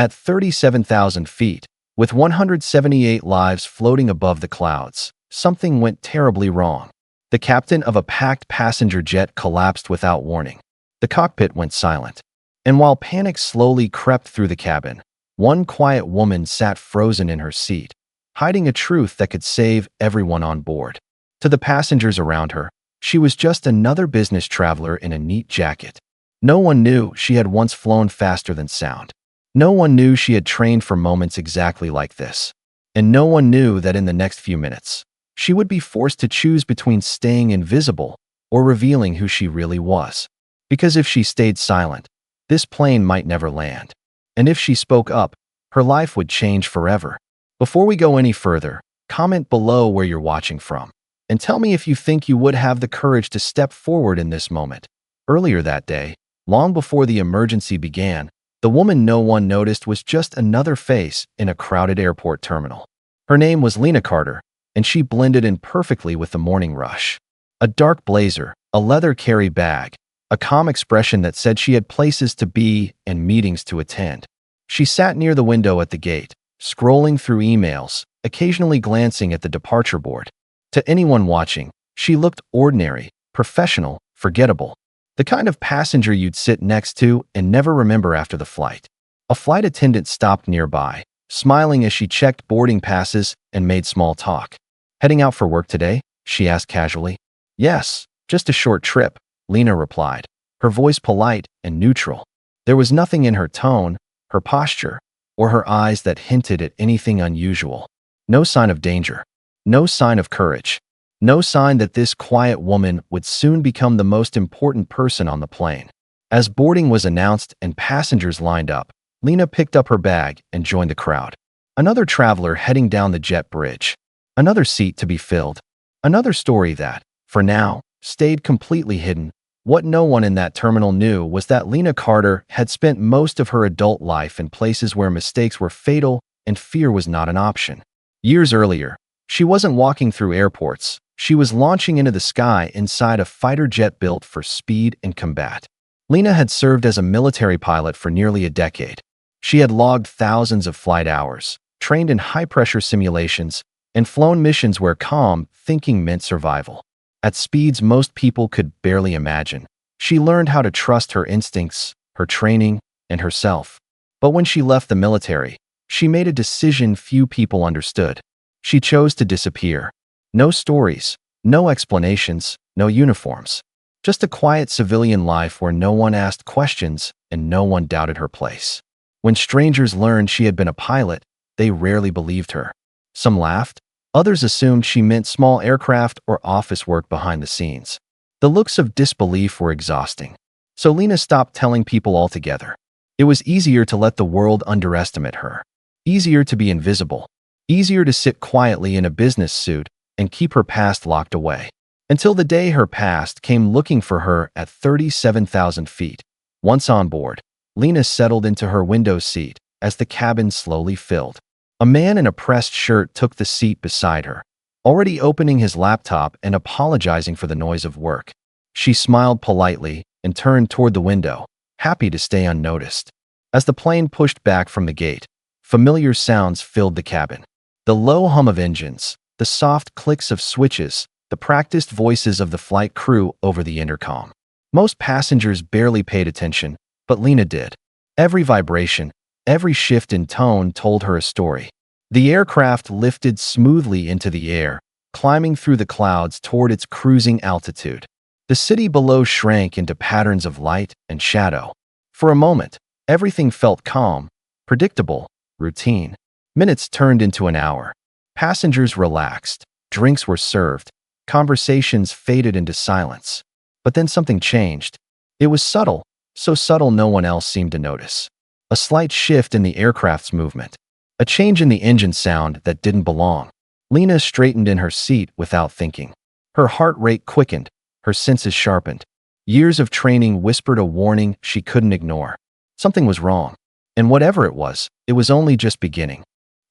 At 37,000 feet, with 178 lives floating above the clouds, something went terribly wrong. The captain of a packed passenger jet collapsed without warning. The cockpit went silent. And while panic slowly crept through the cabin, one quiet woman sat frozen in her seat, hiding a truth that could save everyone on board. To the passengers around her, she was just another business traveler in a neat jacket. No one knew she had once flown faster than sound. No one knew she had trained for moments exactly like this. And no one knew that in the next few minutes, she would be forced to choose between staying invisible or revealing who she really was. Because if she stayed silent, this plane might never land. And if she spoke up, her life would change forever. Before we go any further, comment below where you're watching from. And tell me if you think you would have the courage to step forward in this moment. Earlier that day, long before the emergency began, the woman no one noticed was just another face in a crowded airport terminal. Her name was Lena Carter, and she blended in perfectly with the morning rush. A dark blazer, a leather carry bag, a calm expression that said she had places to be and meetings to attend. She sat near the window at the gate, scrolling through emails, occasionally glancing at the departure board. To anyone watching, she looked ordinary, professional, forgettable. The kind of passenger you'd sit next to and never remember after the flight. A flight attendant stopped nearby, smiling as she checked boarding passes and made small talk. "Heading out for work today?" she asked casually. "Yes, just a short trip," Lena replied, her voice polite and neutral. There was nothing in her tone, her posture, or her eyes that hinted at anything unusual. No sign of danger. No sign of courage. No sign that this quiet woman would soon become the most important person on the plane. As boarding was announced and passengers lined up, Lena picked up her bag and joined the crowd. Another traveler heading down the jet bridge. Another seat to be filled. Another story that, for now, stayed completely hidden. What no one in that terminal knew was that Lena Carter had spent most of her adult life in places where mistakes were fatal and fear was not an option. Years earlier, she wasn't walking through airports. She was launching into the sky inside a fighter jet built for speed and combat. Lena had served as a military pilot for nearly a decade. She had logged thousands of flight hours, trained in high-pressure simulations, and flown missions where calm thinking meant survival. At speeds most people could barely imagine, she learned how to trust her instincts, her training, and herself. But when she left the military, she made a decision few people understood. She chose to disappear. No stories, no explanations, no uniforms. Just a quiet civilian life where no one asked questions and no one doubted her place. When strangers learned she had been a pilot, they rarely believed her. Some laughed. Others assumed she meant small aircraft or office work behind the scenes. The looks of disbelief were exhausting. So Lena stopped telling people altogether. It was easier to let the world underestimate her. Easier to be invisible. Easier to sit quietly in a business suit and keep her past locked away. Until the day her past came looking for her at 37,000 feet. Once on board, Lena settled into her window seat as the cabin slowly filled. A man in a pressed shirt took the seat beside her, already opening his laptop and apologizing for the noise of work. She smiled politely and turned toward the window, happy to stay unnoticed. As the plane pushed back from the gate, familiar sounds filled the cabin. The low hum of engines, the soft clicks of switches, the practiced voices of the flight crew over the intercom. Most passengers barely paid attention, but Lena did. Every vibration, every shift in tone told her a story. The aircraft lifted smoothly into the air, climbing through the clouds toward its cruising altitude. The city below shrank into patterns of light and shadow. For a moment, everything felt calm, predictable, routine. Minutes turned into an hour. Passengers relaxed, drinks were served, conversations faded into silence. But then something changed. It was subtle, so subtle no one else seemed to notice. A slight shift in the aircraft's movement. A change in the engine sound that didn't belong. Lena straightened in her seat without thinking. Her heart rate quickened, her senses sharpened. Years of training whispered a warning she couldn't ignore. Something was wrong. And whatever it was only just beginning.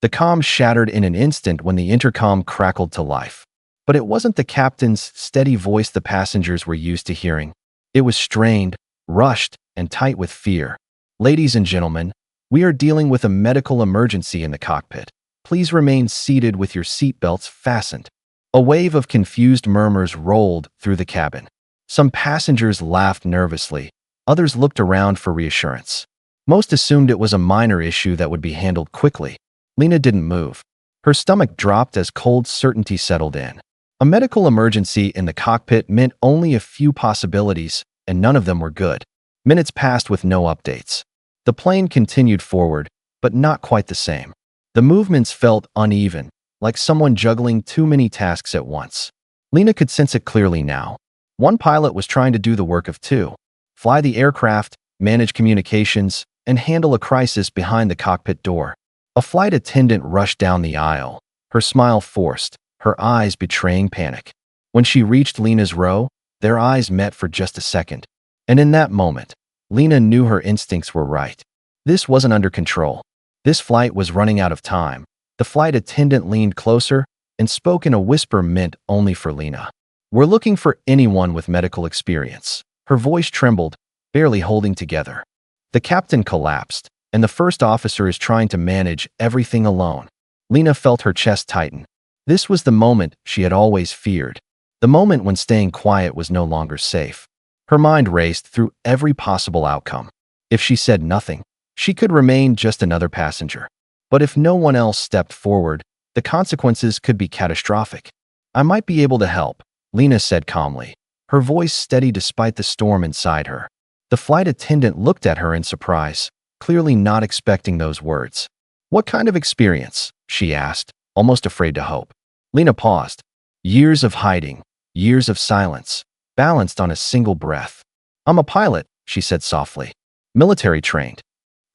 The comm shattered in an instant when the intercom crackled to life. But it wasn't the captain's steady voice the passengers were used to hearing. It was strained, rushed, and tight with fear. "Ladies and gentlemen, "We are dealing with a medical emergency in the cockpit. Please remain seated with your seatbelts fastened." A wave of confused murmurs rolled through the cabin. Some passengers laughed nervously. Others looked around for reassurance. Most assumed it was a minor issue that would be handled quickly. Lena didn't move. Her stomach dropped as cold certainty settled in. A medical emergency in the cockpit meant only a few possibilities, and none of them were good. Minutes passed with no updates. The plane continued forward, but not quite the same. The movements felt uneven, like someone juggling too many tasks at once. Lena could sense it clearly now. One pilot was trying to do the work of two: fly the aircraft, manage communications, and handle a crisis behind the cockpit door. A flight attendant rushed down the aisle, her smile forced, her eyes betraying panic. When she reached Lena's row, their eyes met for just a second. And in that moment, Lena knew her instincts were right. This wasn't under control. This flight was running out of time. The flight attendant leaned closer and spoke in a whisper meant only for Lena. "We're looking for anyone with medical experience." Her voice trembled, barely holding together. The captain collapsed, and the first officer is trying to manage everything alone. Lena felt her chest tighten. This was the moment she had always feared. The moment when staying quiet was no longer safe. Her mind raced through every possible outcome. If she said nothing, she could remain just another passenger. But if no one else stepped forward, the consequences could be catastrophic. "I might be able to help," Lena said calmly, her voice steady despite the storm inside her. The flight attendant looked at her in surprise, clearly not expecting those words. "What kind of experience?" she asked, almost afraid to hope. Lena paused. Years of hiding, years of silence, balanced on a single breath. "I'm a pilot," she said softly. "Military trained."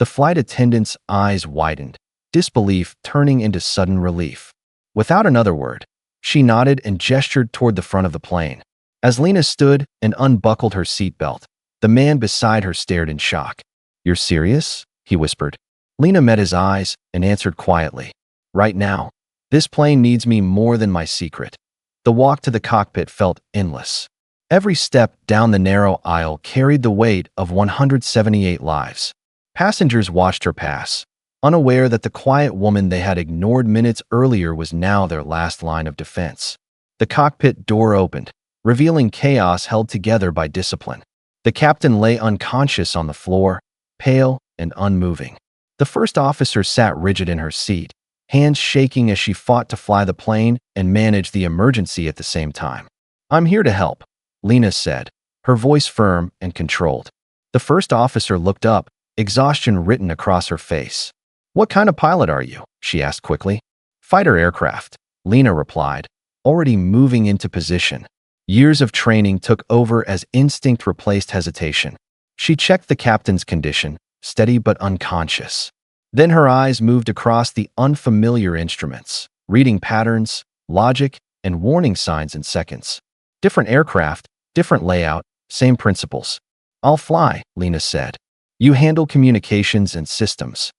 The flight attendant's eyes widened, disbelief turning into sudden relief. Without another word, she nodded and gestured toward the front of the plane. As Lena stood and unbuckled her seatbelt, the man beside her stared in shock. "You're serious?" he whispered. Lena met his eyes and answered quietly. "Right now, this plane needs me more than my secret." The walk to the cockpit felt endless. Every step down the narrow aisle carried the weight of 178 lives. Passengers watched her pass, unaware that the quiet woman they had ignored minutes earlier was now their last line of defense. The cockpit door opened, revealing chaos held together by discipline. The captain lay unconscious on the floor, pale and unmoving. The first officer sat rigid in her seat, hands shaking as she fought to fly the plane and manage the emergency at the same time. "I'm here to help," Lena said, her voice firm and controlled. The first officer looked up, exhaustion written across her face. "What kind of pilot are you?" she asked quickly. "Fighter aircraft," Lena replied, already moving into position. Years of training took over as instinct replaced hesitation. She checked the captain's condition, steady but unconscious. Then her eyes moved across the unfamiliar instruments, reading patterns, logic, and warning signs in seconds. Different aircraft, different layout, same principles. "I'll fly," Lena said. "You handle communications and systems."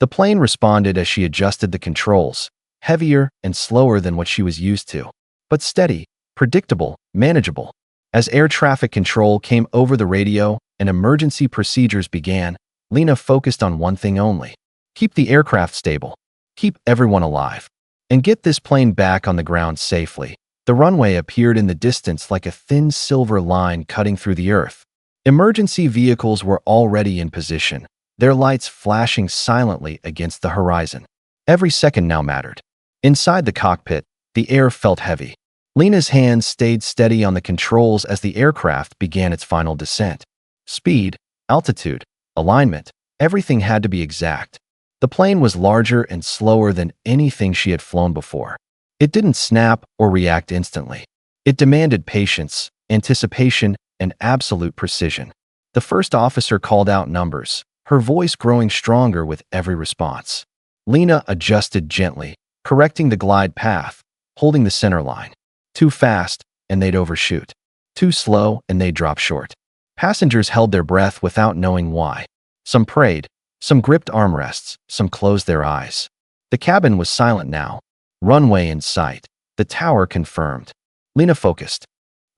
The plane responded as she adjusted the controls, heavier and slower than what she was used to, but steady, predictable, manageable. As air traffic control came over the radio and emergency procedures began, Lena focused on one thing only: keep the aircraft stable, keep everyone alive, and get this plane back on the ground safely. The runway appeared in the distance like a thin silver line cutting through the earth. Emergency vehicles were already in position, their lights flashing silently against the horizon. Every second now mattered. Inside the cockpit, the air felt heavy. Lena's hands stayed steady on the controls as the aircraft began its final descent. Speed, altitude, alignment, everything had to be exact. The plane was larger and slower than anything she had flown before. It didn't snap or react instantly. It demanded patience, anticipation, and absolute precision. The first officer called out numbers, her voice growing stronger with every response. Lena adjusted gently, correcting the glide path, holding the center line. Too fast, and they'd overshoot. Too slow, and they'd drop short. Passengers held their breath without knowing why. Some prayed, some gripped armrests, some closed their eyes. The cabin was silent now. Runway in sight. The tower confirmed. Lena focused,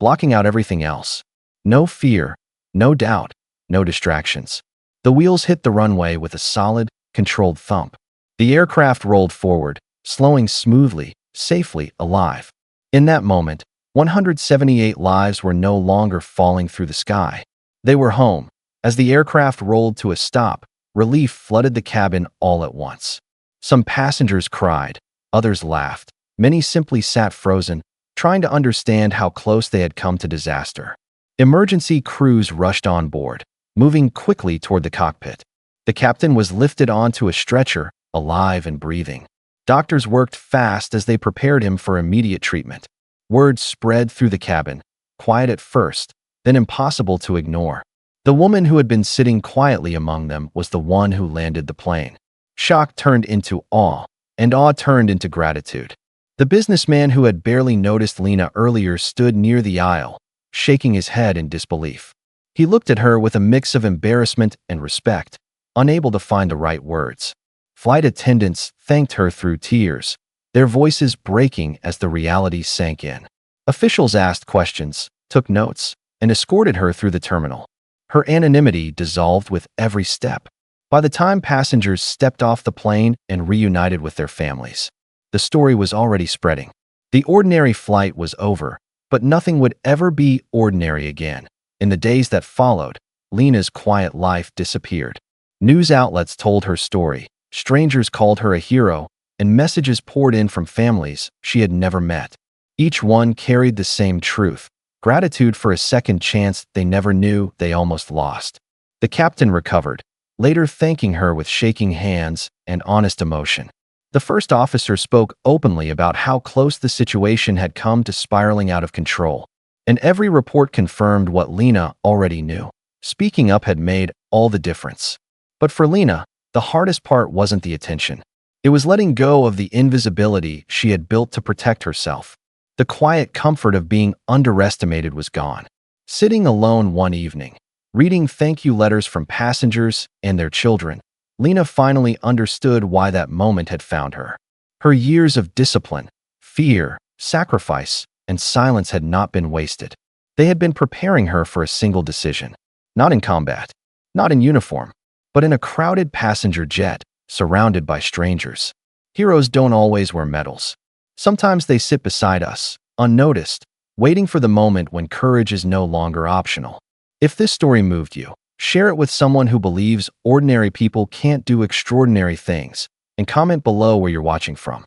blocking out everything else. No fear, no doubt, no distractions. The wheels hit the runway with a solid, controlled thump. The aircraft rolled forward, slowing smoothly, safely alive. In that moment, 178 lives were no longer falling through the sky. They were home. As the aircraft rolled to a stop, relief flooded the cabin all at once. Some passengers cried, others laughed. Many simply sat frozen, trying to understand how close they had come to disaster. Emergency crews rushed on board, moving quickly toward the cockpit. The captain was lifted onto a stretcher, alive and breathing. Doctors worked fast as they prepared him for immediate treatment. Word spread through the cabin, quiet at first, then impossible to ignore. The woman who had been sitting quietly among them was the one who landed the plane. Shock turned into awe, and awe turned into gratitude. The businessman who had barely noticed Lena earlier stood near the aisle, shaking his head in disbelief. He looked at her with a mix of embarrassment and respect, unable to find the right words. Flight attendants thanked her through tears, their voices breaking as the reality sank in. Officials asked questions, took notes, and escorted her through the terminal. Her anonymity dissolved with every step. By the time passengers stepped off the plane and reunited with their families, the story was already spreading. The ordinary flight was over, but nothing would ever be ordinary again. In the days that followed, Lena's quiet life disappeared. News outlets told her story, strangers called her a hero, and messages poured in from families she had never met. Each one carried the same truth: gratitude for a second chance they never knew they almost lost. The captain recovered, later thanking her with shaking hands and honest emotion. The first officer spoke openly about how close the situation had come to spiraling out of control, and every report confirmed what Lena already knew. Speaking up had made all the difference. But for Lena, the hardest part wasn't the attention. It was letting go of the invisibility she had built to protect herself. The quiet comfort of being underestimated was gone. Sitting alone one evening, reading thank you letters from passengers and their children, Lena finally understood why that moment had found her. Her years of discipline, fear, sacrifice, and silence had not been wasted. They had been preparing her for a single decision. Not in combat, not in uniform, but in a crowded passenger jet, surrounded by strangers. Heroes don't always wear medals. Sometimes they sit beside us, unnoticed, waiting for the moment when courage is no longer optional. If this story moved you, share it with someone who believes ordinary people can't do extraordinary things, and comment below where you're watching from.